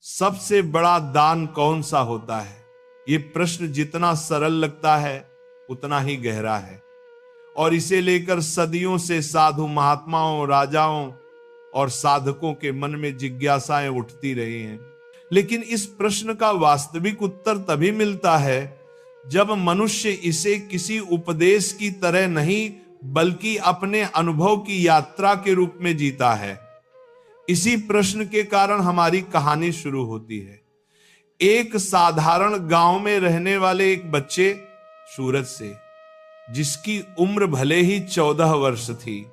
सबसे बड़ा दान कौन सा होता है? ये प्रश्न जितना सरल लगता है उतना ही गहरा है, और इसे लेकर सदियों से साधु महात्माओं, राजाओं और साधकों के मन में जिज्ञासाएं उठती रही हैं। लेकिन इस प्रश्न का वास्तविक उत्तर तभी मिलता है जब मनुष्य इसे किसी उपदेश की तरह नहीं बल्कि अपने अनुभव की यात्रा के रूप में जीता है। इसी प्रश्न के कारण हमारी कहानी शुरू होती है। एक साधारण गांव में रहने वाले एक बच्चे सूरज से, जिसकी उम्र भले ही 14 वर्ष थी,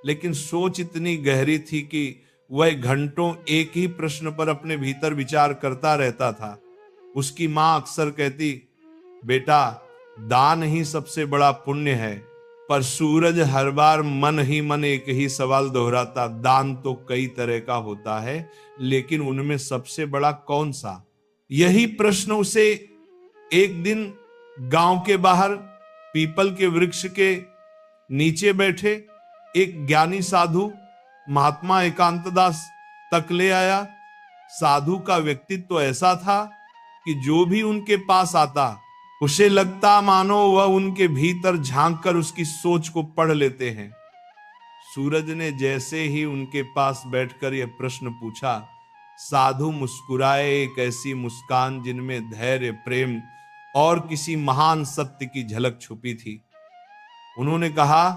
लेकिन सोच इतनी गहरी थी कि वह घंटों एक ही प्रश्न पर अपने भीतर विचार करता रहता था। उसकी मां अक्सर कहती, बेटा, दान ही सबसे बड़ा पुण्य है। पर सूरज हर बार मन ही मन एक ही सवाल दोहराता, दान तो कई तरह का होता है, लेकिन उनमें सबसे बड़ा कौन सा? यही प्रश्न उसे एक दिन गांव के बाहर पीपल के वृक्ष के नीचे बैठे एक ज्ञानी साधु महात्मा एकांतदास तक ले आया। साधु का व्यक्तित्व तो ऐसा था कि जो भी उनके पास आता उसे लगता मानो वह उनके भीतर झांककर उसकी सोच को पढ़ लेते हैं। सूरज ने जैसे ही उनके पास बैठकर यह प्रश्न पूछा, साधु मुस्कुराए, एक ऐसी मुस्कान जिनमें धैर्य, प्रेम और किसी महान सत्य की झलक छुपी थी। उन्होंने कहा,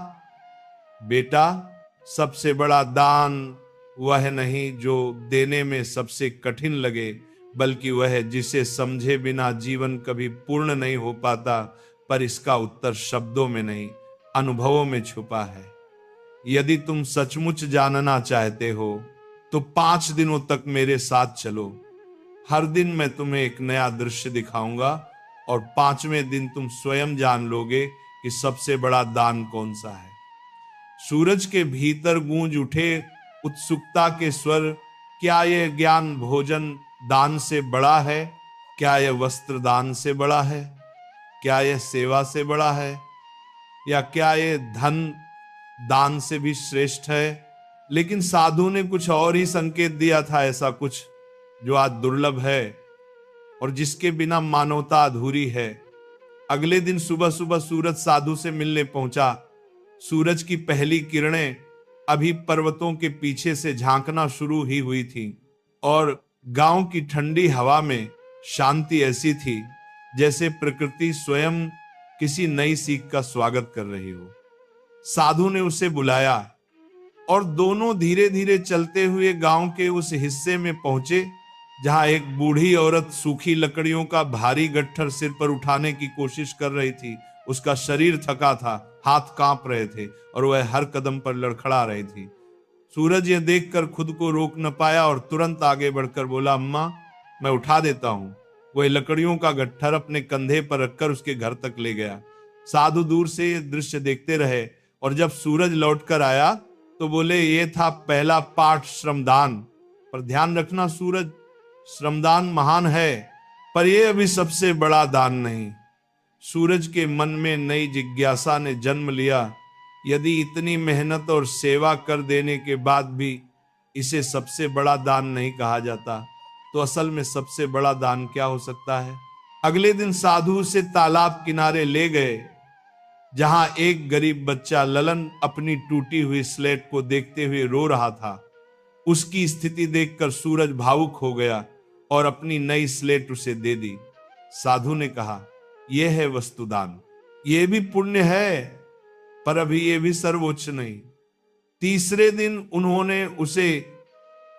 बेटा, सबसे बड़ा दान वह नहीं जो देने में सबसे कठिन लगे, बल्कि वह जिसे समझे बिना जीवन कभी पूर्ण नहीं हो पाता। पर इसका उत्तर शब्दों में नहीं, अनुभवों में छुपा है। यदि तुम सचमुच जानना चाहते हो तो 5 दिनों तक मेरे साथ चलो। हर दिन मैं तुम्हें एक नया दृश्य दिखाऊंगा और 5वें दिन तुम स्वयं जान लोगे कि सबसे बड़ा दान कौन सा है। सूरज के भीतर गूंज उठे उत्सुकता के स्वर। क्या यह ज्ञान भोजन दान से बड़ा है? क्या यह वस्त्र दान से बड़ा है? क्या यह सेवा से बड़ा है? या क्या यह धन दान से भी श्रेष्ठ है? लेकिन साधु ने कुछ और ही संकेत दिया था, ऐसा कुछ जो आज दुर्लभ है और जिसके बिना मानवता अधूरी है। अगले दिन सुबह सुबह सूरज साधु से मिलने पहुंचा। सूरज की पहली किरणें अभी पर्वतों के पीछे से झांकना शुरू ही हुई थी और गांव की ठंडी हवा में शांति ऐसी थी जैसे प्रकृति स्वयं किसी नई सीख का स्वागत कर रही हो। साधु ने उसे बुलाया और दोनों धीरे धीरे चलते हुए गांव के उस हिस्से में पहुंचे जहां एक बूढ़ी औरत सूखी लकड़ियों का भारी गट्ठर सिर पर उठाने की कोशिश कर रही थी। उसका शरीर थका था, हाथ कांप रहे थे और वह हर कदम पर लड़खड़ा रही थी। सूरज यह देखकर खुद को रोक न पाया और तुरंत आगे बढ़कर बोला, अम्मा, मैं उठा देता हूं। वह लकड़ियों का गट्ठर अपने कंधे पर रखकर उसके घर तक ले गया। साधु दूर से यह दृश्य देखते रहे और जब सूरज लौटकर आया तो बोले, यह था पहला पाठ श्रमदान। पर ध्यान रखना सूरज, श्रमदान महान है पर यह अभी सबसे बड़ा दान नहीं। सूरज के मन में नई जिज्ञासा ने जन्म लिया। यदि इतनी मेहनत और सेवा कर देने के बाद भी इसे सबसे बड़ा दान नहीं कहा जाता तो असल में सबसे बड़ा दान क्या हो सकता है? अगले दिन साधु उसे तालाब किनारे ले गए जहां एक गरीब बच्चा ललन अपनी टूटी हुई स्लेट को देखते हुए रो रहा था। उसकी स्थिति देखकर सूरज भावुक हो गया और अपनी नई स्लेट उसे दे दी। साधु ने कहा, यह है वस्तुदान। यह भी पुण्य है पर अभी यह भी सर्वोच्च नहीं। तीसरे दिन उन्होंने उसे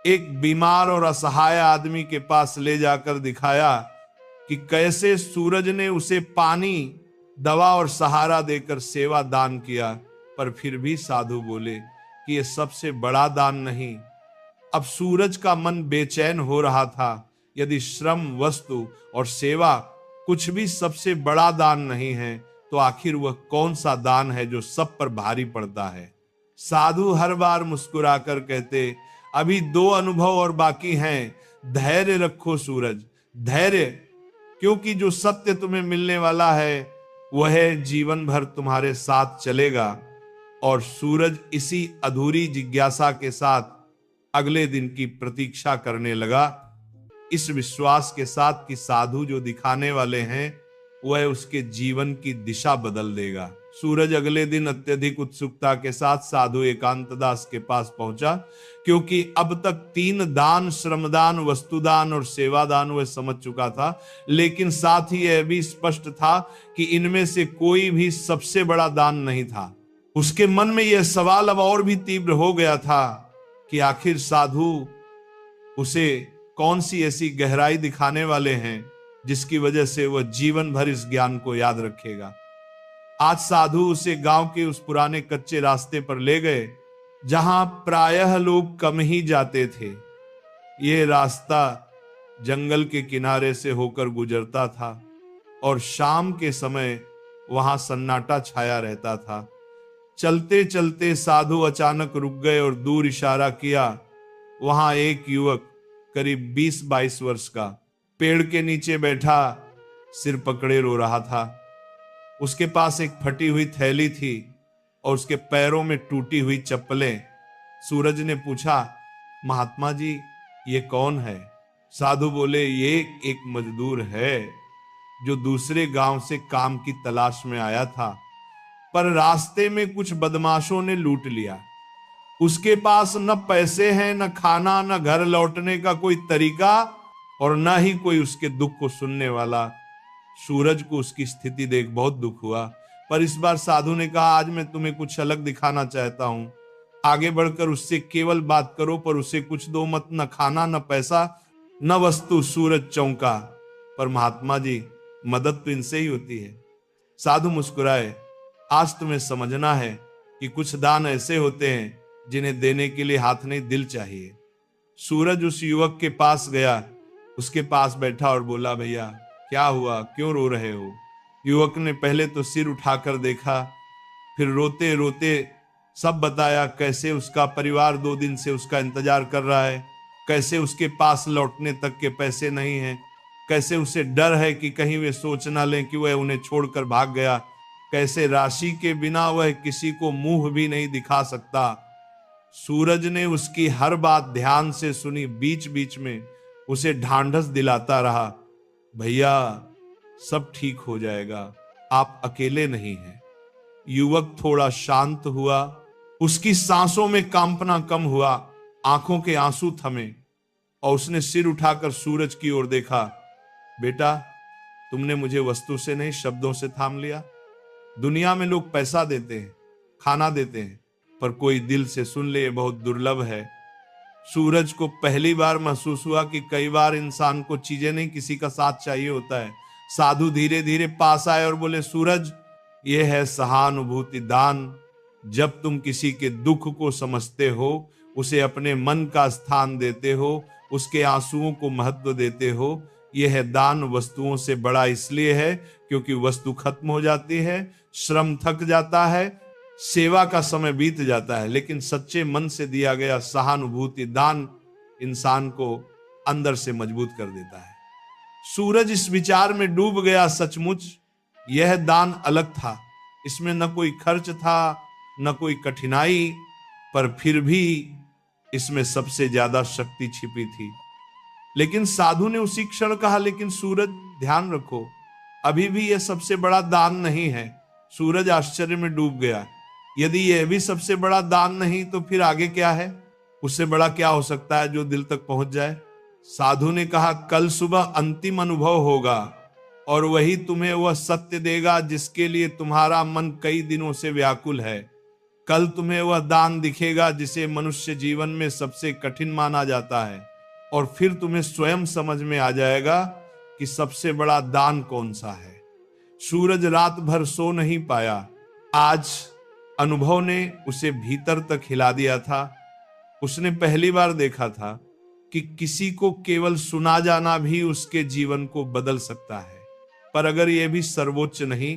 एक बीमार और असहाय आदमी के पास ले जाकर दिखाया कि कैसे सूरज ने उसे पानी, दवा और सहारा देकर सेवा दान किया। पर फिर भी साधु बोले कि यह सबसे बड़ा दान नहीं। अब सूरज का मन बेचैन हो रहा था। यदि श्रम, वस्तु और सेवा कुछ भी सबसे बड़ा दान नहीं है तो आखिर वह कौन सा दान है जो सब पर भारी पड़ता है? साधु हर बार मुस्कुराकर कहते, अभी 2 अनुभव और बाकी हैं। धैर्य रखो सूरज, धैर्य, क्योंकि जो सत्य तुम्हें मिलने वाला है वह जीवन भर तुम्हारे साथ चलेगा। और सूरज इसी अधूरी जिज्ञासा के साथ अगले दिन की प्रतीक्षा करने लगा। इस विश्वास के साथ कि साधु जो दिखाने वाले हैं वह उसके जीवन की दिशा बदल देगा। सूरज अगले दिन अत्यधिक उत्सुकता के साथ साधु एकांतदास के पास पहुंचा, क्योंकि अब तक 3 दान, श्रमदान, वस्तुदान और सेवादान वह समझ चुका था, लेकिन साथ ही यह भी स्पष्ट था कि इनमें से कोई भी सबसे बड़ा दान नहीं था। उसके मन में यह सवाल अब और भी तीव्र हो गया था कि आखिर साधु उसे कौन सी ऐसी गहराई दिखाने वाले हैं जिसकी वजह से वह जीवन भर इस ज्ञान को याद रखेगा। आज साधु उसे गांव के उस पुराने कच्चे रास्ते पर ले गए जहां प्रायः लोग कम ही जाते थे। यह रास्ता जंगल के किनारे से होकर गुजरता था और शाम के समय वहां सन्नाटा छाया रहता था। चलते चलते साधु अचानक रुक गए और दूर इशारा किया। वहां एक युवक करीब 20-22 वर्ष का पेड़ के नीचे बैठा सिर पकड़े रो रहा था। उसके पास एक फटी हुई थैली थी और उसके पैरों में टूटी हुई चप्पलें। सूरज ने पूछा, महात्मा जी ये कौन है? साधु बोले, ये एक मजदूर है जो दूसरे गांव से काम की तलाश में आया था, पर रास्ते में कुछ बदमाशों ने लूट लिया। उसके पास न पैसे हैं, न खाना, न घर लौटने का कोई तरीका और न ही कोई उसके दुख को सुनने वाला। सूरज को उसकी स्थिति देख बहुत दुख हुआ, पर इस बार साधु ने कहा, आज मैं तुम्हें कुछ अलग दिखाना चाहता हूं। आगे बढ़कर उससे केवल बात करो, पर उसे कुछ दो मत, न खाना, न पैसा, न वस्तु। सूरज चौंका, पर महात्मा जी मदद तो इनसे ही होती है। साधु मुस्कुराए, आज तुम्हें समझना है कि कुछ दान ऐसे होते हैं जिन्हें देने के लिए हाथ नहीं दिल चाहिए। सूरज उस युवक के पास गया, उसके पास बैठा और बोला, भैया क्या हुआ, क्यों रो रहे हो? युवक ने पहले तो सिर उठाकर देखा, फिर रोते रोते सब बताया, कैसे उसका परिवार 2 दिन से उसका इंतजार कर रहा है, कैसे उसके पास लौटने तक के पैसे नहीं हैं, कैसे उसे डर है कि कहीं वे सोच ना लें कि वह उन्हें छोड़कर भाग गया, कैसे राशि के बिना वह किसी को मुंह भी नहीं दिखा सकता। सूरज ने उसकी हर बात ध्यान से सुनी, बीच बीच में उसे ढांढस दिलाता रहा, भैया सब ठीक हो जाएगा, आप अकेले नहीं हैं। युवक थोड़ा शांत हुआ, उसकी सांसों में कांपना कम हुआ, आंखों के आंसू थमे और उसने सिर उठाकर सूरज की ओर देखा। बेटा, तुमने मुझे वस्तु से नहीं शब्दों से थाम लिया। दुनिया में लोग पैसा देते हैं, खाना देते हैं, पर कोई दिल से सुन ले, बहुत दुर्लभ है। सूरज को पहली बार महसूस हुआ कि कई बार इंसान को चीजें नहीं, किसी का साथ चाहिए होता है। साधु धीरे धीरे पास आए और बोले, सूरज यह है सहानुभूति दान। जब तुम किसी के दुख को समझते हो, उसे अपने मन का स्थान देते हो, उसके आंसुओं को महत्व देते हो, यह दान वस्तुओं से बड़ा इसलिए है क्योंकि वस्तु खत्म हो जाती है, श्रम थक जाता है, सेवा का समय बीत जाता है, लेकिन सच्चे मन से दिया गया सहानुभूति दान इंसान को अंदर से मजबूत कर देता है। सूरज इस विचार में डूब गया, सचमुच यह दान अलग था, इसमें न कोई खर्च था न कोई कठिनाई, पर फिर भी इसमें सबसे ज्यादा शक्ति छिपी थी। लेकिन साधु ने उसी क्षण कहा, लेकिन सूरज ध्यान रखो, अभी भी यह सबसे बड़ा दान नहीं है। सूरज आश्चर्य में डूब गया, यदि यह भी सबसे बड़ा दान नहीं तो फिर आगे क्या है? उससे बड़ा क्या हो सकता है जो दिल तक पहुंच जाए? साधु ने कहा, कल सुबह अंतिम अनुभव होगा और वही तुम्हें वह सत्य देगा जिसके लिए तुम्हारा मन कई दिनों से व्याकुल है। कल तुम्हें वह दान दिखेगा जिसे मनुष्य जीवन में सबसे कठिन माना जाता है, और फिर तुम्हें स्वयं समझ में आ जाएगा कि सबसे बड़ा दान कौन सा है। सूरज रात भर सो नहीं पाया। आज अनुभव ने उसे भीतर तक हिला दिया था। उसने पहली बार देखा था कि किसी को केवल सुना जाना भी उसके जीवन को बदल सकता है। पर अगर यह भी सर्वोच्च नहीं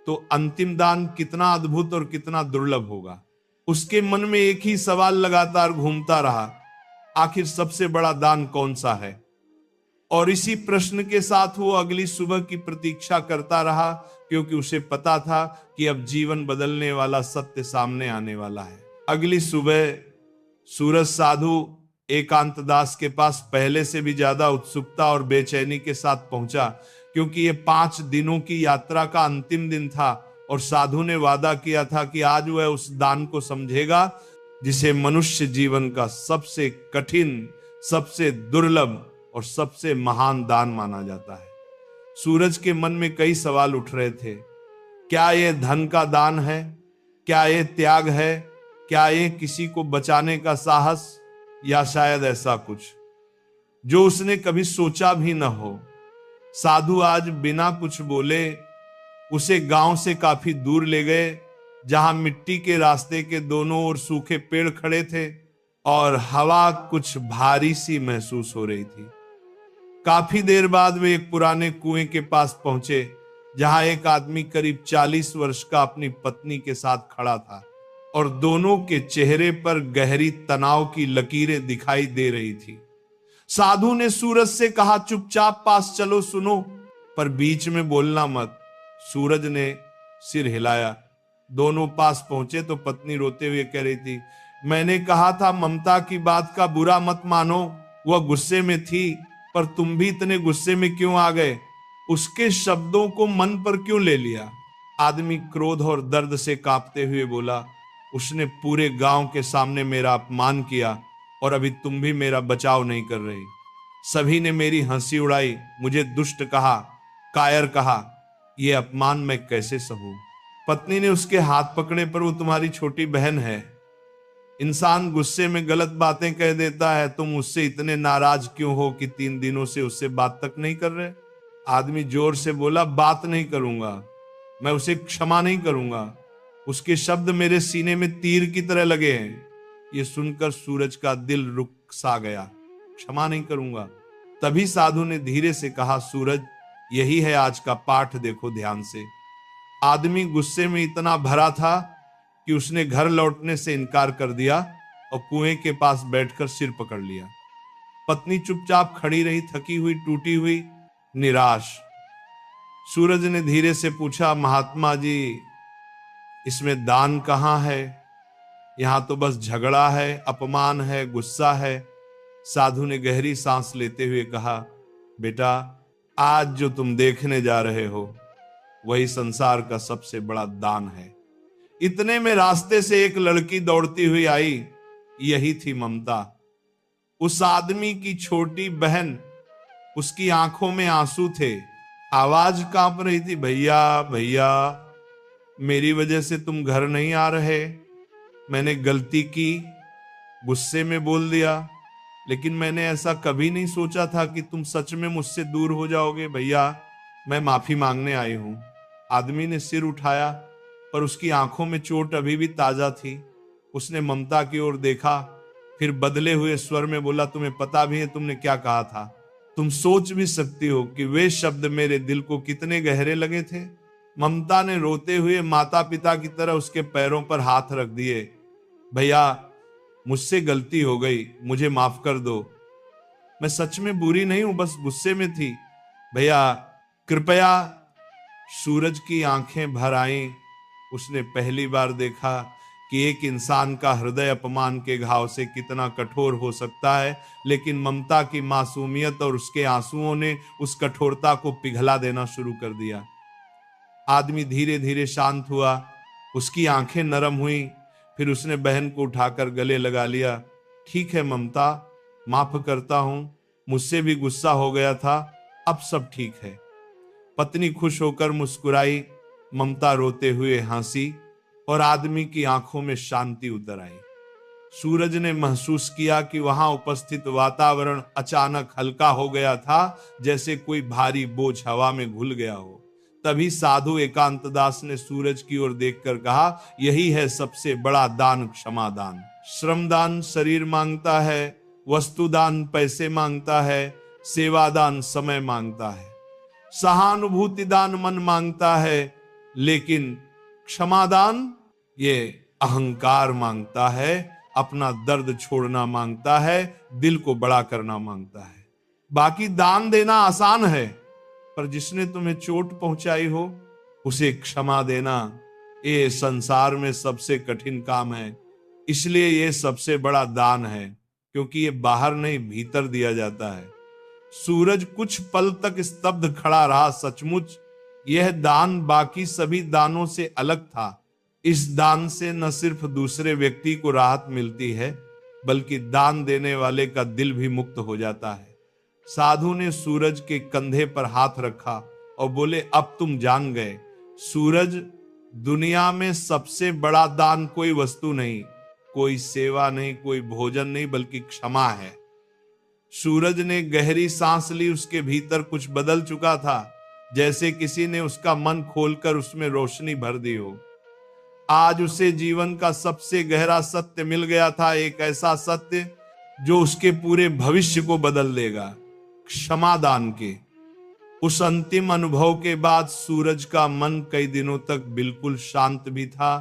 तो अंतिम दान कितना अद्भुत और कितना दुर्लभ होगा। उसके मन में एक ही सवाल लगातार घूमता रहा, आखिर सबसे बड़ा दान कौन सा है? और इसी प्रश्न के साथ वो अगली सुबह की प्रतीक्षा करता रहा, क्योंकि उसे पता था कि अब जीवन बदलने वाला सत्य सामने आने वाला है। अगली सुबह सूरज साधु एकांत दास के पास पहले से भी ज्यादा उत्सुकता और बेचैनी के साथ पहुंचा, क्योंकि ये 5 दिनों की यात्रा का अंतिम दिन था और साधु ने वादा किया था कि आज वह उस दान को समझेगा जिसे मनुष्य जीवन का सबसे कठिन, सबसे दुर्लभ और सबसे महान दान माना जाता है। सूरज के मन में कई सवाल उठ रहे थे। क्या यह धन का दान है? क्या यह त्याग है? क्या यह किसी को बचाने का साहस, या शायद ऐसा कुछ जो उसने कभी सोचा भी न हो। साधु आज बिना कुछ बोले उसे गांव से काफी दूर ले गए, जहां मिट्टी के रास्ते के दोनों ओर सूखे पेड़ खड़े थे और हवा कुछ भारी सी महसूस हो रही थी। काफी देर बाद वे एक पुराने कुएं के पास पहुंचे, जहां एक आदमी करीब 40 वर्ष का अपनी पत्नी के साथ खड़ा था और दोनों के चेहरे पर गहरी तनाव की लकीरें दिखाई दे रही थी। साधु ने सूरज से कहा, चुपचाप पास चलो, सुनो, पर बीच में बोलना मत। सूरज ने सिर हिलाया। दोनों पास पहुंचे तो पत्नी रोते हुए कह रही थी, मैंने कहा था ममता की बात का बुरा मत मानो, वह गुस्से में थी, पर तुम भी इतने गुस्से में क्यों आ गए? उसके शब्दों को मन पर क्यों ले लिया? आदमी क्रोध और दर्द से कांपते हुए बोला, उसने पूरे गांव के सामने मेरा अपमान किया और अभी तुम भी मेरा बचाव नहीं कर रही। सभी ने मेरी हंसी उड़ाई, मुझे दुष्ट कहा, कायर कहा। यह अपमान मैं कैसे सहूं? पत्नी ने उसके हाथ पकड़े, पर वो तुम्हारी छोटी बहन है। इंसान गुस्से में गलत बातें कह देता है, तुम उससे इतने नाराज क्यों हो कि 3 दिनों से उससे बात तक नहीं कर रहे? आदमी जोर से बोला, बात नहीं करूंगा, मैं उसे क्षमा नहीं करूंगा। उसके शब्द मेरे सीने में तीर की तरह लगे हैं। ये सुनकर सूरज का दिल रुक सा गया। क्षमा नहीं करूंगा। तभी साधु ने धीरे से कहा, सूरज, यही है आज का पाठ, देखो ध्यान से। आदमी गुस्से में इतना भरा था कि उसने घर लौटने से इनकार कर दिया और कुएं के पास बैठकर सिर पकड़ लिया। पत्नी चुपचाप खड़ी रही, थकी हुई, टूटी हुई, निराश। सूरज ने धीरे से पूछा, महात्मा जी, इसमें दान कहाँ है? यहां तो बस झगड़ा है, अपमान है, गुस्सा है। साधु ने गहरी सांस लेते हुए कहा, बेटा, आज जो तुम देखने जा रहे हो वही संसार का सबसे बड़ा दान है। इतने में रास्ते से एक लड़की दौड़ती हुई आई। यही थी ममता, उस आदमी की छोटी बहन। उसकी आंखों में आंसू थे, आवाज कांप रही थी, भैया भैया, मेरी वजह से तुम घर नहीं आ रहे। मैंने गलती की, गुस्से में बोल दिया, लेकिन मैंने ऐसा कभी नहीं सोचा था कि तुम सच में मुझसे दूर हो जाओगे। भैया, मैं माफी मांगने आई हूं। आदमी ने सिर उठाया, पर उसकी आंखों में चोट अभी भी ताजा थी। उसने ममता की ओर देखा, फिर बदले हुए स्वर में बोला, तुम्हें पता भी है तुमने क्या कहा था? तुम सोच भी सकती हो कि वे शब्द मेरे दिल को कितने गहरे लगे थे। ममता ने रोते हुए माता पिता की तरह उसके पैरों पर हाथ रख दिए। भैया, मुझसे गलती हो गई, मुझे माफ कर दो। मैं सच में बुरी नहीं हूं, बस गुस्से में थी। भैया, कृपया। सूरज की आंखें भर आईं। उसने पहली बार देखा कि एक इंसान का हृदय अपमान के घाव से कितना कठोर हो सकता है, लेकिन ममता की मासूमियत और उसके आंसुओं ने उस कठोरता को पिघला देना शुरू कर दिया। आदमी धीरे धीरे शांत हुआ, उसकी आंखें नरम हुई। फिर उसने बहन को उठाकर गले लगा लिया। ठीक है ममता, माफ करता हूं, मुझसे भी गुस्सा हो गया था, अब सब ठीक है। पत्नी खुश होकर मुस्कुराई, ममता रोते हुए हंसी और आदमी की आंखों में शांति उतर आई। सूरज ने महसूस किया कि वहां उपस्थित वातावरण अचानक हल्का हो गया था, जैसे कोई भारी बोझ हवा में घुल गया हो। तभी साधु एकांत दास ने सूरज की ओर देखकर कहा, यही है सबसे बड़ा दान, क्षमा दान। श्रमदान शरीर मांगता है, वस्तुदान पैसे मांगता है, सेवादान समय मांगता है, सहानुभूति दान मन मांगता है, लेकिन क्षमादान ये अहंकार मांगता है, अपना दर्द छोड़ना मांगता है, दिल को बड़ा करना मांगता है। बाकी दान देना आसान है, पर जिसने तुम्हें चोट पहुंचाई हो उसे क्षमा देना, ये संसार में सबसे कठिन काम है। इसलिए ये सबसे बड़ा दान है, क्योंकि ये बाहर नहीं भीतर दिया जाता है। सूरज कुछ पल तक स्तब्ध खड़ा रहा। सचमुच यह दान बाकी सभी दानों से अलग था। इस दान से न सिर्फ दूसरे व्यक्ति को राहत मिलती है, बल्कि दान देने वाले का दिल भी मुक्त हो जाता है। साधु ने सूरज के कंधे पर हाथ रखा और बोले, अब तुम जान गए। सूरज, दुनिया में सबसे बड़ा दान कोई वस्तु नहीं, कोई सेवा नहीं, कोई भोजन नहीं, बल्कि क्षमा है। सूरज ने गहरी सांस ली। उसके भीतर कुछ बदल चुका था, जैसे किसी ने उसका मन खोलकर उसमें रोशनी भर दी हो। आज उसे जीवन का सबसे गहरा सत्य मिल गया था, एक ऐसा सत्य जो उसके पूरे भविष्य को बदल देगा। क्षमा दान के उस अंतिम अनुभव के बाद सूरज का मन कई दिनों तक बिल्कुल शांत भी था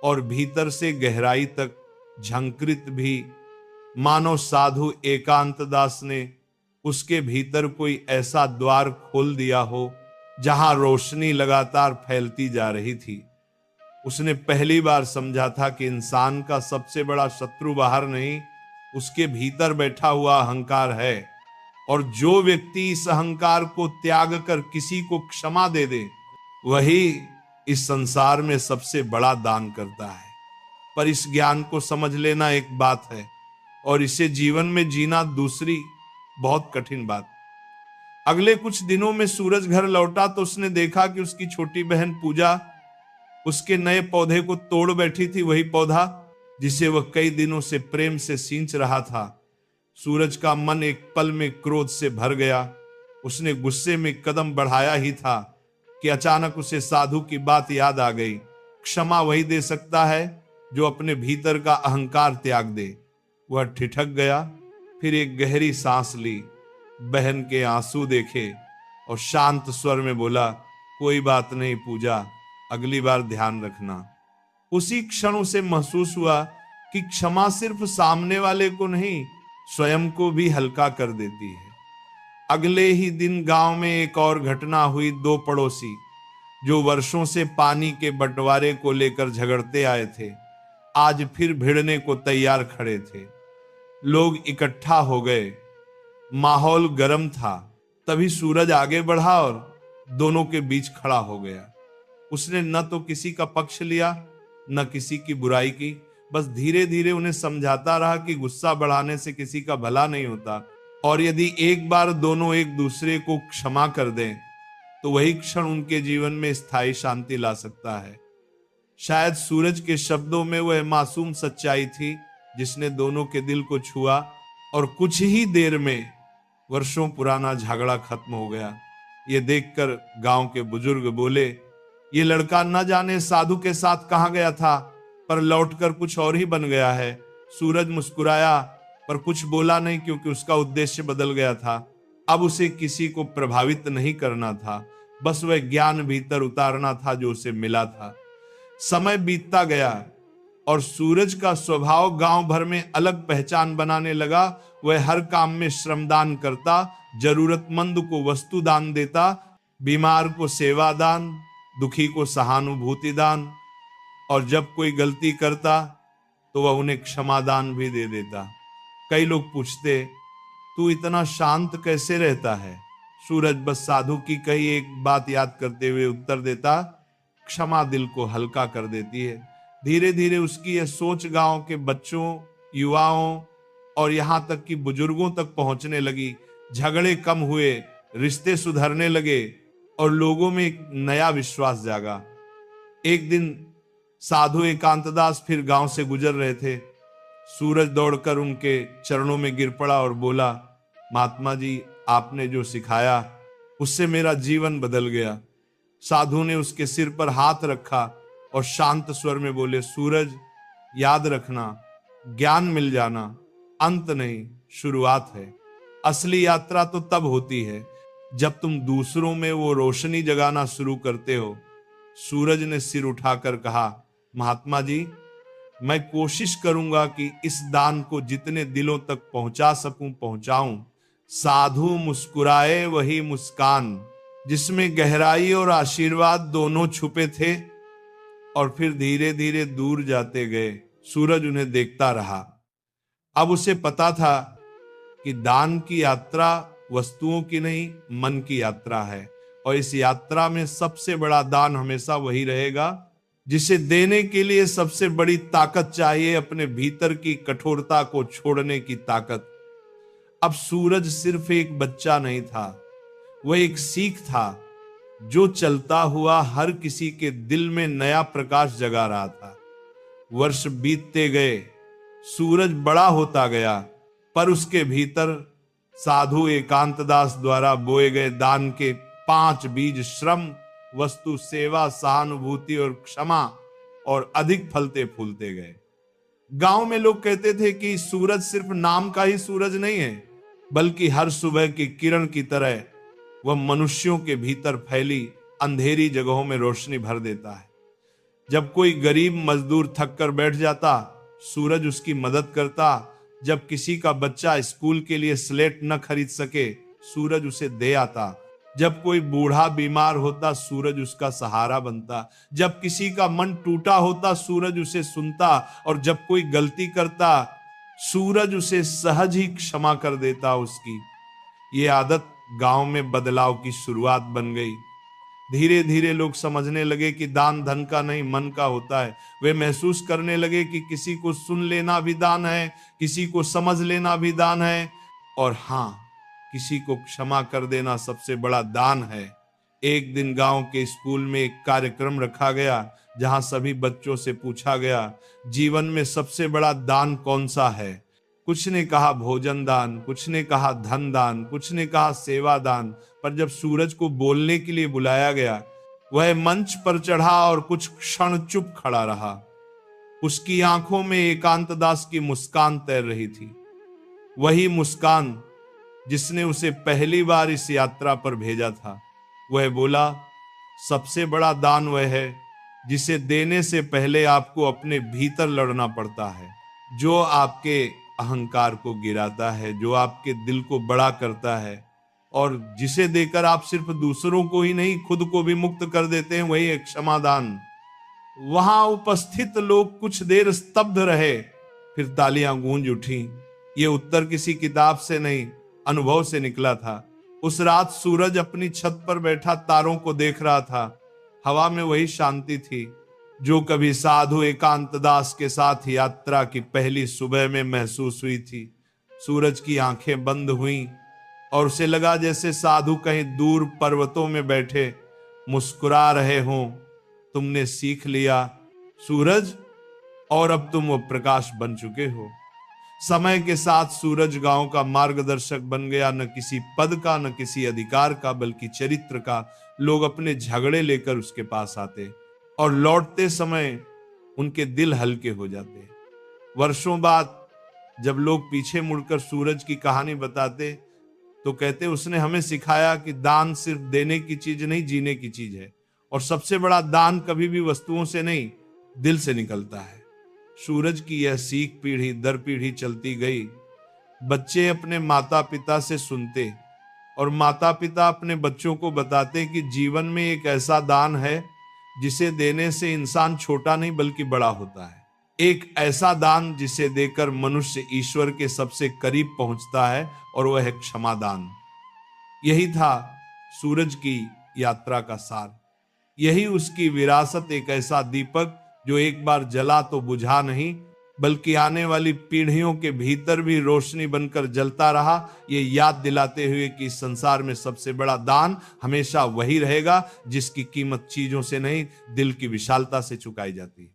और भीतर से गहराई तक झंकृत भी, मानो साधु एकांत दास ने उसके भीतर कोई ऐसा द्वार खोल दिया हो जहां रोशनी लगातार फैलती जा रही थी। उसने पहली बार समझा था कि इंसान का सबसे बड़ा शत्रु बाहर नहीं, उसके भीतर बैठा हुआ अहंकार है। और जो व्यक्ति इस अहंकार को त्याग कर किसी को क्षमा दे दे, वही इस संसार में सबसे बड़ा दान करता है। पर इस ज्ञान को समझ लेना एक बात है और इसे जीवन में जीना दूसरी बहुत कठिन बात। अगले कुछ दिनों में सूरज घर लौटा तो उसने देखा कि उसकी छोटी बहन पूजा उसके नए पौधे को तोड़ बैठी थी, वही पौधा जिसे वह कई दिनों से प्रेम से सींच रहा था। सूरज का मन एक पल में क्रोध से भर गया। उसने गुस्से में कदम बढ़ाया ही था कि अचानक उसे साधु की बात याद आ गई। क्षमा वही दे सकता है जो अपने भीतर का अहंकार त्याग दे। वह ठिठक गया, फिर एक गहरी सांस ली, बहन के आंसू देखे और शांत स्वर में बोला, कोई बात नहीं पूजा, अगली बार ध्यान रखना। उसी क्षण उसे महसूस हुआ कि क्षमा सिर्फ सामने वाले को नहीं, स्वयं को भी हल्का कर देती है। अगले ही दिन गांव में एक और घटना हुई। दो पड़ोसी जो वर्षों से पानी के बंटवारे को लेकर झगड़ते आए थे, आज फिर भिड़ने को तैयार खड़े थे। लोग इकट्ठा हो गए, माहौल गर्म था। तभी सूरज आगे बढ़ा और दोनों के बीच खड़ा हो गया। उसने न तो किसी का पक्ष लिया, न किसी की बुराई की, बस धीरे धीरे उन्हें समझाता रहा कि गुस्सा बढ़ाने से किसी का भला नहीं होता, और यदि एक बार दोनों एक दूसरे को क्षमा कर दें तो वही क्षण उनके जीवन में स्थायी शांति ला सकता है। शायद सूरज के शब्दों में वह मासूम सच्चाई थी जिसने दोनों के दिल को छुआ, और कुछ ही देर में वर्षों पुराना झगड़ा खत्म हो गया। ये देखकर गांव के बुजुर्ग बोले, ये लड़का न जाने साधु के साथ कहां गया था, पर लौटकर कुछ और ही बन गया है। सूरज मुस्कुराया पर कुछ बोला नहीं, क्योंकि उसका उद्देश्य बदल गया था। अब उसे किसी को प्रभावित नहीं करना था, बस वह ज्ञान भीतर उतारना था जो उसे मिला था। समय बीतता गया और सूरज का स्वभाव गांव भर में अलग पहचान बनाने लगा। वह हर काम में श्रमदान करता, जरूरतमंद को वस्तु दान देता, बीमार को सेवा दान, दुखी को सहानुभूति दान, और जब कोई गलती करता तो वह उन्हें क्षमा दान भी दे देता। कई लोग पूछते, तू इतना शांत कैसे रहता है? सूरज बस साधु की कही एक बात याद करते हुए उत्तर देता, क्षमा दिल को हल्का कर देती है। धीरे धीरे उसकी यह सोच गांव के बच्चों, युवाओं और यहां तक कि बुजुर्गों तक पहुंचने लगी। झगड़े कम हुए, रिश्ते सुधरने लगे और लोगों में एक नया विश्वास जागा। एक दिन साधु एकांतदास फिर गांव से गुजर रहे थे। सूरज दौड़कर उनके चरणों में गिर पड़ा और बोला, महात्मा जी, आपने जो सिखाया उससे मेरा जीवन बदल गया। साधु ने उसके सिर पर हाथ रखा और शांत स्वर में बोले, सूरज, याद रखना, ज्ञान मिल जाना अंत नहीं, शुरुआत है। असली यात्रा तो तब होती है जब तुम दूसरों में वो रोशनी जगाना शुरू करते हो। सूरज ने सिर उठाकर कहा, महात्मा जी, मैं कोशिश करूंगा कि इस दान को जितने दिलों तक पहुंचा सकूं पहुंचाऊं। साधु मुस्कुराए, वही मुस्कान जिसमें गहराई और आशीर्वाद दोनों छुपे थे, और फिर धीरे धीरे दूर जाते गए। सूरज उन्हें देखता रहा। अब उसे पता था कि दान की यात्रा वस्तुओं की नहीं, मन की यात्रा है। और इस यात्रा में सबसे बड़ा दान हमेशा वही रहेगा जिसे देने के लिए सबसे बड़ी ताकत चाहिए, अपने भीतर की कठोरता को छोड़ने की ताकत। अब सूरज सिर्फ एक बच्चा नहीं था, वह एक सीख था जो चलता हुआ हर किसी के दिल में नया प्रकाश जगा रहा था। वर्ष बीतते गए, सूरज बड़ा होता गया, पर उसके भीतर साधु एकांतदास द्वारा बोए गए दान के 5 बीज श्रम, वस्तु, सेवा, सहानुभूति और क्षमा और अधिक फलते फूलते गए। गांव में लोग कहते थे कि सूरज सिर्फ नाम का ही सूरज नहीं है, बल्कि हर सुबह की किरण की तरह वह मनुष्यों के भीतर फैली अंधेरी जगहों में रोशनी भर देता है। जब कोई गरीब मजदूर थक कर बैठ जाता, सूरज उसकी मदद करता। जब किसी का बच्चा स्कूल के लिए स्लेट न खरीद सके, सूरज उसे दे आता। जब कोई बूढ़ा बीमार होता, सूरज उसका सहारा बनता। जब किसी का मन टूटा होता, सूरज उसे सुनता। और जब कोई गलती करता, सूरज उसे सहज ही क्षमा कर देता उसकी। ये आदत गांव में बदलाव की शुरुआत बन गई। धीरे धीरे लोग समझने लगे कि दान धन का नहीं, मन का होता है। वे महसूस करने लगे कि किसी को सुन लेना भी दान है, किसी को समझ लेना भी दान है, और हाँ, किसी को क्षमा कर देना सबसे बड़ा दान है। एक दिन गांव के स्कूल में एक कार्यक्रम रखा गया जहां सभी बच्चों से पूछा गया, जीवन में सबसे बड़ा दान कौन सा है। कुछ ने कहा भोजन दान, कुछ ने कहा धन दान, कुछ ने कहा सेवा दान। पर जब सूरज को बोलने के लिए बुलाया गया, वह मंच पर चढ़ा और कुछ क्षण चुप खड़ा रहा। उसकी आंखों में एकांतदास की मुस्कान तैर रही थी, वही मुस्कान जिसने उसे पहली बार इस यात्रा पर भेजा था। वह बोला, सबसे बड़ा दान वह है जिसे देने से पहले आपको अपने भीतर लड़ना पड़ता है, जो आपके अहंकार को गिराता है, जो आपके दिल को बड़ा करता है, और जिसे देकर आप सिर्फ दूसरों को ही नहीं, खुद को भी मुक्त कर देते हैं, वही है क्षमादान। वहां उपस्थित लोग कुछ देर स्तब्ध रहे, फिर तालियां गूंज उठी। ये उत्तर किसी किताब से नहीं, अनुभव से निकला था। उस रात सूरज अपनी छत पर बैठा तारों को देख रहा था। हवा में वही शांति थी जो कभी साधु एकांतदास के साथ यात्रा की पहली सुबह में महसूस हुई थी। सूरज की आंखें बंद हुईं और उसे लगा जैसे साधु कहीं दूर पर्वतों में बैठे मुस्कुरा रहे हों। तुमने सीख लिया सूरज, और अब तुम वो प्रकाश बन चुके हो। समय के साथ सूरज गांव का मार्गदर्शक बन गया, न किसी पद का, न किसी अधिकार का, बल्कि चरित्र का। लोग अपने झगड़े लेकर उसके पास आते और लौटते समय उनके दिल हल्के हो जाते। वर्षों बाद जब लोग पीछे मुड़कर सूरज की कहानी बताते तो कहते, उसने हमें सिखाया कि दान सिर्फ देने की चीज नहीं, जीने की चीज है। और सबसे बड़ा दान कभी भी वस्तुओं से नहीं, दिल से निकलता है। सूरज की यह सीख पीढ़ी दर पीढ़ी चलती गई। बच्चे अपने माता पिता से सुनते और माता पिता अपने बच्चों को बताते कि जीवन में एक ऐसा दान है जिसे देने से इंसान छोटा नहीं बल्कि बड़ा होता है। एक ऐसा दान जिसे देकर मनुष्य ईश्वर के सबसे करीब पहुंचता है, और वह है क्षमादान। यही था सूरज की यात्रा का सार। यही उसकी विरासत, एक ऐसा दीपक जो एक बार जला तो बुझा नहीं, बल्कि आने वाली पीढ़ियों के भीतर भी रोशनी बनकर जलता रहा, ये याद दिलाते हुए कि इस संसार में सबसे बड़ा दान हमेशा वही रहेगा जिसकी कीमत चीजों से नहीं, दिल की विशालता से चुकाई जाती है।